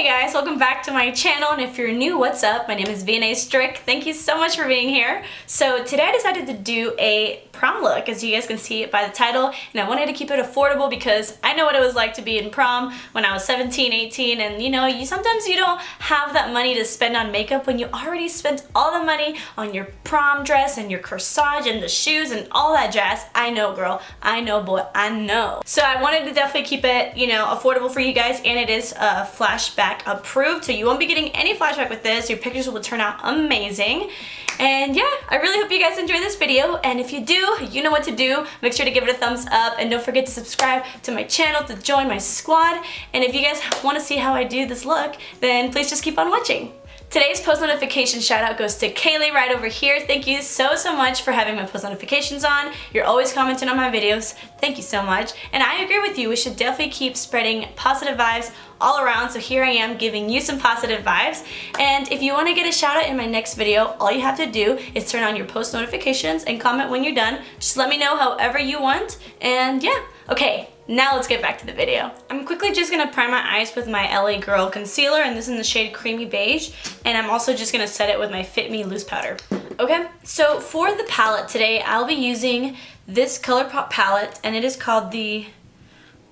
Hey guys, welcome back to my channel, and if you're new, what's up? My name is vianney.strick. Thank you so much for being here. So today I decided to do a prom look, as you guys can see by the title, and I wanted to keep it affordable because I know what it was like to be in prom when I was 17, 18, and sometimes you don't have that money to spend on makeup when you already spent all the money on your prom dress and your corsage and the shoes and all that jazz. I know, girl. I know, boy. I know. So I wanted to definitely keep it, affordable for you guys, and it is flashback approved, so you won't be getting any flashback with this. Your pictures will turn out amazing. And yeah, I really hope you guys enjoy this video, and if you do, you know what to do. Make sure to give it a thumbs up, and don't forget to subscribe to my channel to join my squad. And if you guys want to see how I do this look, then please just keep on watching. Today's post notification shout out goes to Kaylee right over here. Thank you so much for having my post notifications on. You're always commenting on my videos. Thank you so much. And I agree with you, we should definitely keep spreading positive vibes all around, so here I am giving you some positive vibes. And if you want to get a shout out in my next video, all you have to do is turn on your post notifications and comment when you're done. Just let me know however you want, and yeah. Okay, now let's get back to the video. I'm quickly just gonna prime my eyes with my LA Girl concealer, and this is in the shade Creamy Beige, and I'm also just gonna set it with my Fit Me loose powder. Okay, so for the palette today, I'll be using this ColourPop palette, and it is called the,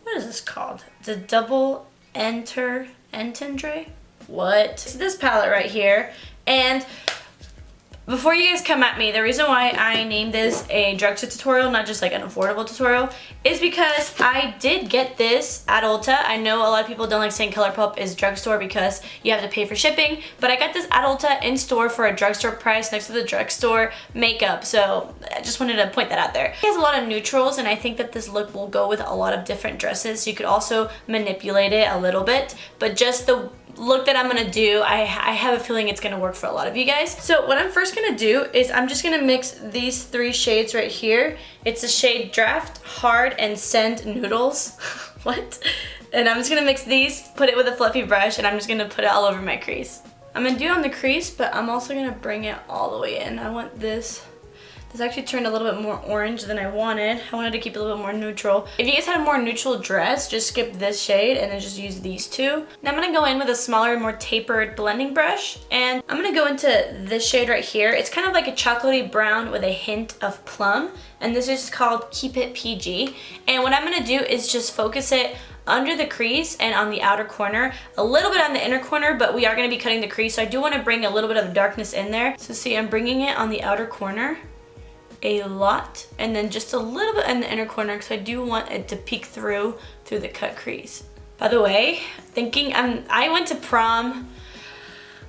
what is this called? The Double Entendre? What? It's this palette right here, and before you guys come at me, the reason why I named this a drugstore tutorial, not just like an affordable tutorial, is because I did get this at Ulta. I know a lot of people don't like saying ColourPop is drugstore because you have to pay for shipping, but I got this at Ulta in store for a drugstore price next to the drugstore makeup, so I just wanted to point that out there. It has a lot of neutrals, and I think that this look will go with a lot of different dresses, so you could also manipulate it a little bit, but just the look that I'm gonna do, I have a feeling it's gonna work for a lot of you guys. So what I'm first gonna do is I'm just gonna mix these three shades right here. It's the shade Draft, Hard, and Send Noodles. What? And I'm just gonna mix these, put it with a fluffy brush, and I'm just gonna put it all over my crease. I'm gonna do it on the crease, but I'm also gonna bring it all the way in. I want this. This actually turned a little bit more orange than I wanted. I wanted to keep it a little bit more neutral. If you guys had a more neutral dress, just skip this shade and then just use these two. Now I'm gonna go in with a smaller, more tapered blending brush, and I'm gonna go into this shade right here. It's kind of like a chocolatey brown with a hint of plum, and this is called Keep It PG. And what I'm gonna do is just focus it under the crease and on the outer corner, a little bit on the inner corner, but we are gonna be cutting the crease, so I do wanna bring a little bit of darkness in there. So see, I'm bringing it on the outer corner a lot, and then just a little bit in the inner corner because I do want it to peek through the cut crease. By the way, I went to prom.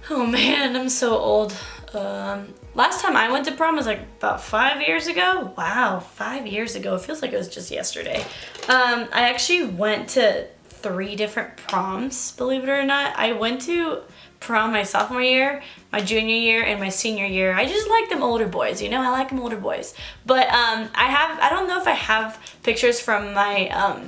Oh man, I'm so old. Last time I went to prom was like about 5 years ago. Wow, 5 years ago. It feels like it was just yesterday. I actually went to 3 different proms, believe it or not. I went to prom my sophomore year, my junior year, and my senior year. I just like them older boys, I like them older boys. But I don't know if I have pictures from my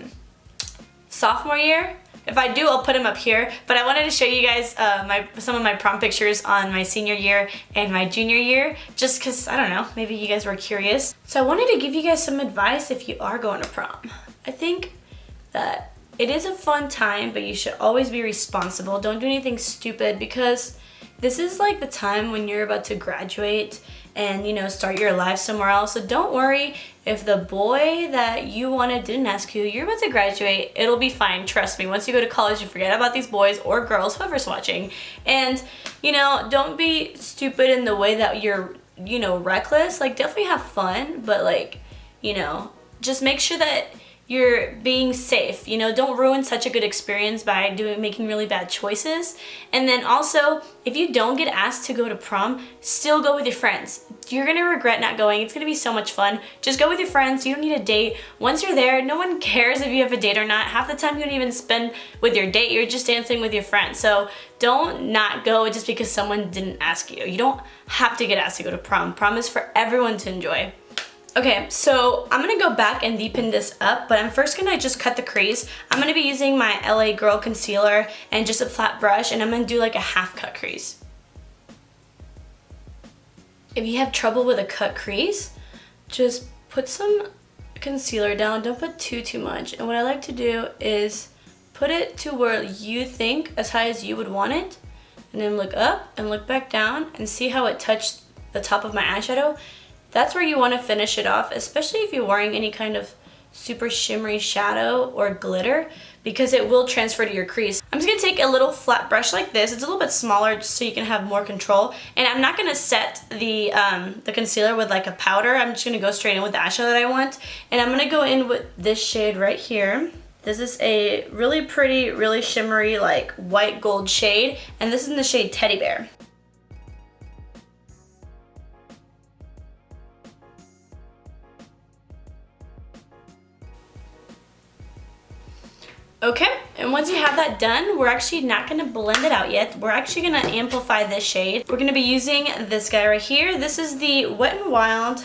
sophomore year. If I do, I'll put them up here. But I wanted to show you guys some of my prom pictures on my senior year and my junior year, just because, I don't know, maybe you guys were curious. So I wanted to give you guys some advice if you are going to prom. I think that it is a fun time, but you should always be responsible. Don't do anything stupid, because this is like the time when you're about to graduate and, start your life somewhere else. So don't worry if the boy that you wanted didn't ask you. You're about to graduate. It'll be fine. Trust me. Once you go to college, you forget about these boys or girls, whoever's watching. And, don't be stupid in the way that you're, reckless. Like, definitely have fun, but like, just make sure that you're being safe. Don't ruin such a good experience by making really bad choices. And then also, if you don't get asked to go to prom, still go with your friends. You're gonna regret not going. It's gonna be so much fun. Just go with your friends. You don't need a date. Once you're there, no one cares if you have a date or not. Half the time you don't even spend with your date. You're just dancing with your friends. So don't not go just because someone didn't ask you. You don't have to get asked to go to prom. Prom is for everyone to enjoy. Okay, so I'm gonna go back and deepen this up, but I'm first gonna just cut the crease. I'm gonna be using my LA Girl concealer and just a flat brush, and I'm gonna do like a half cut crease. If you have trouble with a cut crease, just put some concealer down. Don't put too much. And what I like to do is put put it to where you think as high as you would want it, and then look up and look back down and see how it touched the top of my eyeshadow. That's where you want to finish it off, especially if you're wearing any kind of super shimmery shadow or glitter, because it will transfer to your crease. I'm just going to take a little flat brush like this. It's a little bit smaller just so you can have more control. And I'm not going to set the concealer with like a powder. I'm just going to go straight in with the eyeshadow that I want. And I'm going to go in with this shade right here. This is a really pretty, really shimmery, like white gold shade. And this is in the shade Teddy Bear. Okay, and once you have that done, we're actually not gonna blend it out yet. We're actually gonna amplify this shade. We're gonna be using this guy right here. This is the Wet n Wild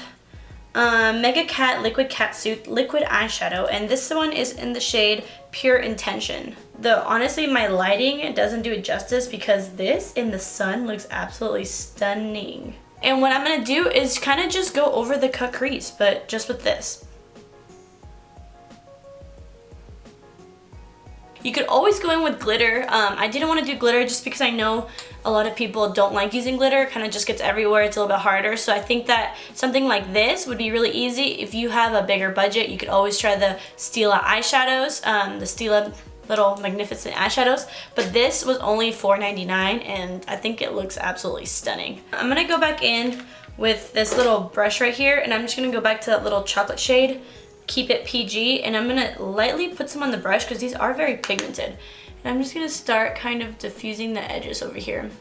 Mega Cat Liquid Catsuit Liquid Eyeshadow, and this one is in the shade Pure Intention. Though honestly, my lighting doesn't do it justice because this in the sun looks absolutely stunning. And what I'm gonna do is kind of just go over the cut crease, but just with this. You could always go in with glitter. I didn't want to do glitter just because I know a lot of people don't like using glitter. It kind of just gets everywhere. It's a little bit harder. So I think that something like this would be really easy. If you have a bigger budget, you could always try the Stila eyeshadows, the Stila little magnificent eyeshadows. But this was only $4.99 and I think it looks absolutely stunning. I'm going to go back in with this little brush right here, and I'm just going to go back to that little chocolate shade. Keep it PG, and I'm gonna lightly put some on the brush because these are very pigmented. And I'm just gonna start kind of diffusing the edges over here.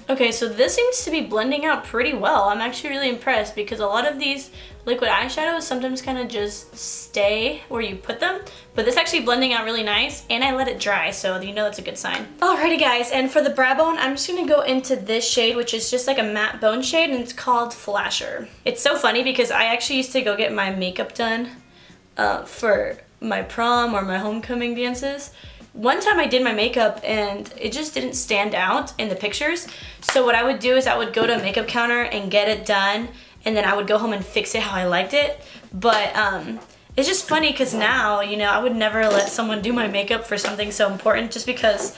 Okay, so this seems to be blending out pretty well. I'm actually really impressed because a lot of these liquid eyeshadows sometimes kind of just stay where you put them, but this actually blending out really nice, and I let it dry, so you know that's a good sign. Alrighty guys, and for the brow bone, I'm just gonna go into this shade, which is just like a matte bone shade, and it's called Flasher. It's so funny because I actually used to go get my makeup done for my prom or my homecoming dances. One time I did my makeup and it just didn't stand out in the pictures. So what I would do is I would go to a makeup counter and get it done, and then I would go home and fix it how I liked it. But it's just funny because now, you know, I would never let someone do my makeup for something so important just because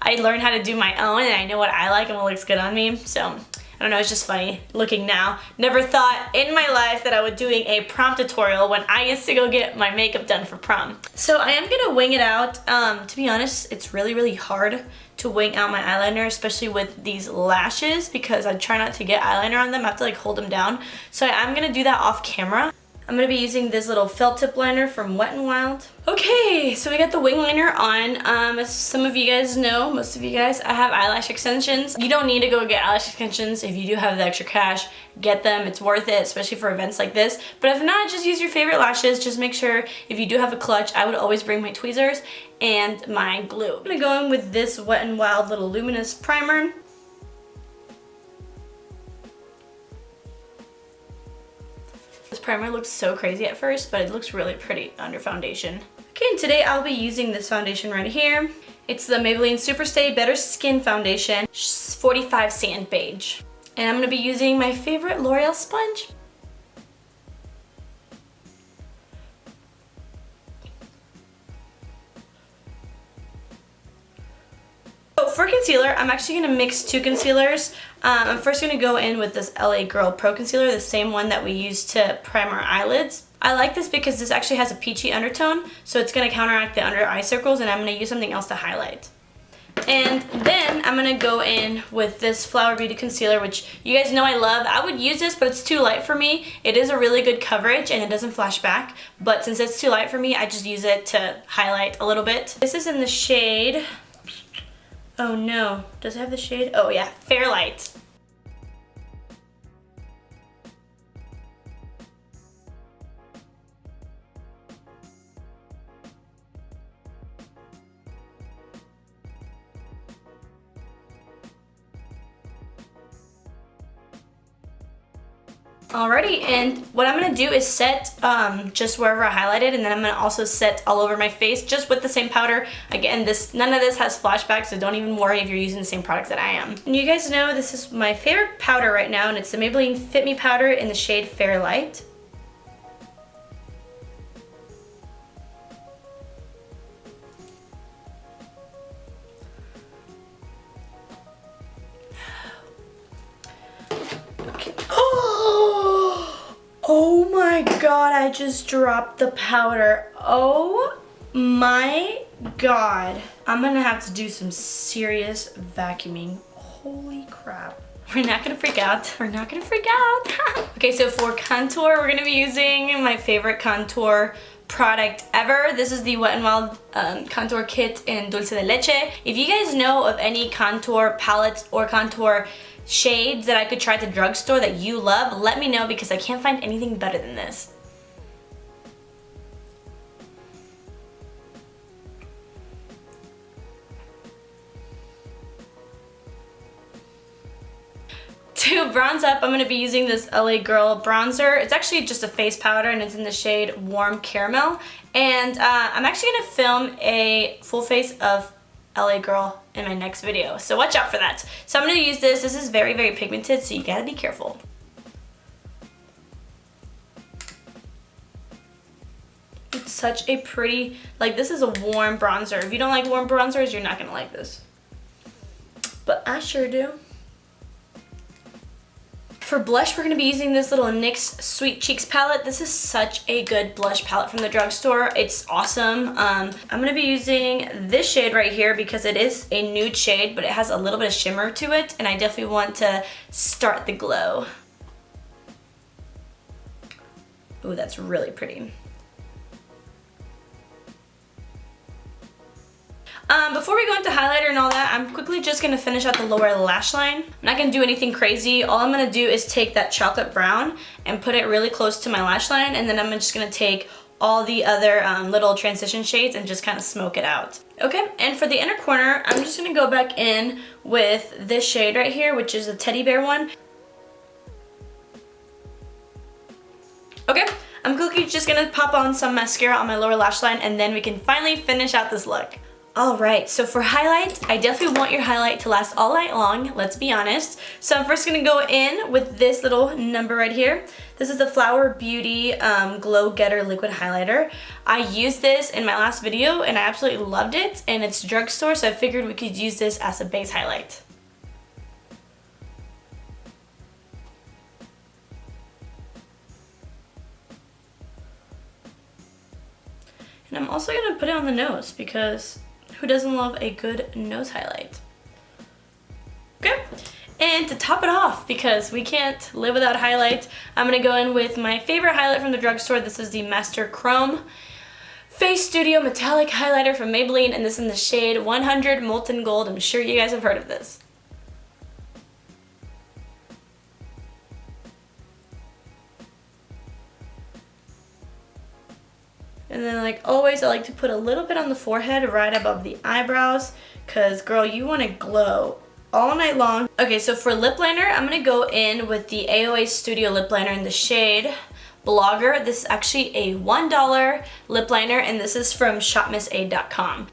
I learned how to do my own and I know what I like and what looks good on me. So I don't know, it's just funny looking now. Never thought in my life that I would doing a prom tutorial when I used to go get my makeup done for prom. So I am gonna wing it out. To be honest, it's really, really hard to wing out my eyeliner, especially with these lashes, because I try not to get eyeliner on them. I have to like hold them down. So I'm gonna do that off camera. I'm gonna be using this little felt tip liner from Wet n Wild. Okay, so we got the wing liner on. As some of you guys know, most of you guys, I have eyelash extensions. You don't need to go get eyelash extensions. If you do have the extra cash, get them. It's worth it, especially for events like this. But if not, just use your favorite lashes. Just make sure if you do have a clutch, I would always bring my tweezers and my glue. I'm gonna go in with this Wet n Wild little luminous primer. This primer looks so crazy at first, but it looks really pretty under foundation. Okay, and today I'll be using this foundation right here. It's the Maybelline Superstay Better Skin Foundation, 45 Sand Beige. And I'm gonna be using my favorite L'Oreal sponge. So for concealer, I'm actually gonna mix two concealers. I'm first gonna go in with this LA Girl Pro Concealer, the same one that we use to prime our eyelids. I like this because this actually has a peachy undertone, so it's gonna counteract the under eye circles, and I'm gonna use something else to highlight. And then I'm gonna go in with this Flower Beauty Concealer, which you guys know I love. I would use this, but it's too light for me. It is a really good coverage and it doesn't flash back, but since it's too light for me, I just use it to highlight a little bit. This is in the shade, oh no, does it have the shade? Oh yeah, Fairlight. Alrighty, and what I'm going to do is set just wherever I highlighted, and then I'm going to also set all over my face just with the same powder. Again, none of this has flashback, so don't even worry if you're using the same products that I am. And you guys know this is my favorite powder right now, and it's the Maybelline Fit Me Powder in the shade Fairlight. my god, I just dropped the powder. Oh my god. I'm gonna have to do some serious vacuuming. Holy crap. We're not gonna freak out. We're not gonna freak out. Okay, so for contour, we're gonna be using my favorite contour product ever. This is the Wet n Wild contour kit in Dulce de Leche. If you guys know of any contour palettes or contour shades that I could try at the drugstore that you love, let me know because I can't find anything better than this. To bronze up, I'm going to be using this LA Girl bronzer. It's actually just a face powder and it's in the shade Warm Caramel. And I'm actually going to film a full face of LA Girl in my next video, so watch out for that. So I'm going to use this. This is very, very pigmented, so you gotta be careful. It's such a pretty, like, this is a warm bronzer. If you don't like warm bronzers, you're not going to like this. But I sure do. For blush, we're going to be using this little NYX Sweet Cheeks palette. This is such a good blush palette from the drugstore. It's awesome. I'm going to be using this shade right here because it is a nude shade, but it has a little bit of shimmer to it, and I definitely want to start the glow. Ooh, that's really pretty. Before we go into highlighter and all that, I'm quickly just going to finish out the lower lash line. I'm not going to do anything crazy. All I'm going to do is take that chocolate brown and put it really close to my lash line, and then I'm just going to take all the other little transition shades and just kind of smoke it out. Okay, and for the inner corner, I'm just going to go back in with this shade right here, which is the teddy bear one. Okay, I'm quickly just going to pop on some mascara on my lower lash line, and then we can finally finish out this look. Alright, so for highlight, I definitely want your highlight to last all night long, let's be honest. So I'm first going to go in with this little number right here. This is the Flower Beauty Glow Getter Liquid Highlighter. I used this in my last video and I absolutely loved it, and it's drugstore, so I figured we could use this as a base highlight. And I'm also going to put it on the nose because who doesn't love a good nose highlight? Okay, and to top it off, because we can't live without highlight, I'm going to go in with my favorite highlight from the drugstore. This is the Master Chrome Face Studio Metallic Highlighter from Maybelline, and this is in the shade 100 Molten Gold. I'm sure you guys have heard of this. And then, like always, I like to put a little bit on the forehead right above the eyebrows, because girl, you want to glow all night long. Okay, so for lip liner, I'm going to go in with the AOA Studio Lip Liner in the shade Blogger. This is actually a $1 lip liner, and this is from shopmissaid.com.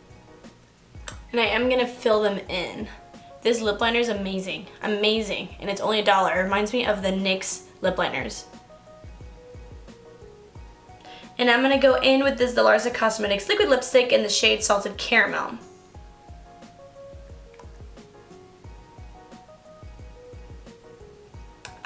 And I am going to fill them in. This lip liner is amazing, amazing, and it's only $1. It reminds me of the NYX lip liners. And I'm going to go in with this Delarza Cosmetics Liquid Lipstick in the shade Salted Caramel.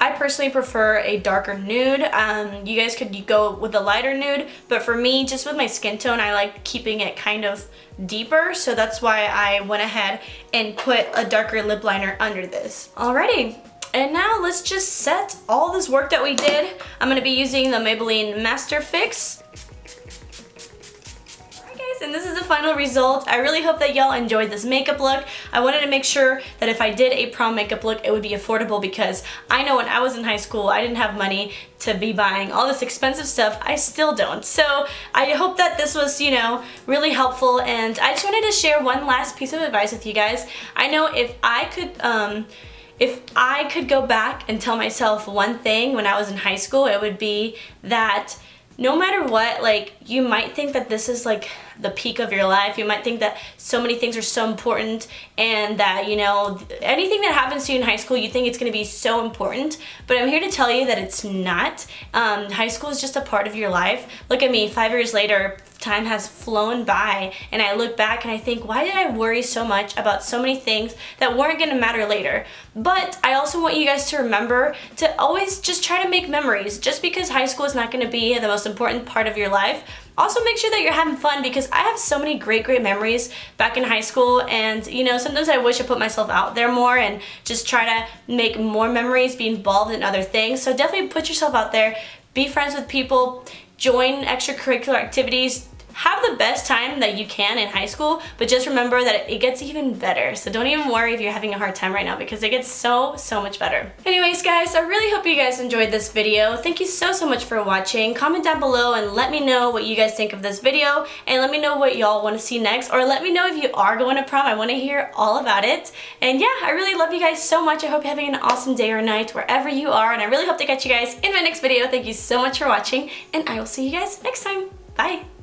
I personally prefer a darker nude. You guys could go with a lighter nude, but for me, just with my skin tone, I like keeping it kind of deeper, so that's why I went ahead and put a darker lip liner under this. Alrighty. And now let's just set all this work that we did. I'm going to be using the Maybelline Master Fix. Alright guys, and this is the final result. I really hope that y'all enjoyed this makeup look. I wanted to make sure that if I did a prom makeup look, it would be affordable, because I know when I was in high school, I didn't have money to be buying all this expensive stuff. I still don't. So I hope that this was, you know, really helpful, and I just wanted to share one last piece of advice with you guys. I know if I could go back and tell myself one thing when I was in high school, it would be that no matter what, like, you might think that this is like the peak of your life. You might think that so many things are so important, and that, you know, anything that happens to you in high school, you think it's going to be so important, but I'm here to tell you that it's not. High school is just a part of your life. Look at me, 5 years later, time has flown by, and I look back and I think, why did I worry so much about so many things that weren't gonna matter later? But I also want you guys to remember to always just try to make memories. Just because high school is not gonna be the most important part of your life, also make sure that you're having fun, because I have so many great memories back in high school, and you know, sometimes I wish I put myself out there more and just try to make more memories, be involved in other things. So definitely put yourself out there, be friends with people, join extracurricular activities, have the best time that you can in high school, but just remember that it gets even better. So don't even worry if you're having a hard time right now, because it gets so much better. Anyways guys, I really hope you guys enjoyed this video. Thank you so much for watching. Comment down below and let me know what you guys think of this video, and let me know what y'all want to see next, or let me know if you are going to prom. I want to hear all about it. And yeah, I really love you guys so much. I hope you're having an awesome day or night wherever you are, and I really hope to catch you guys in my next video. Thank you so much for watching, and I will see you guys next time. Bye!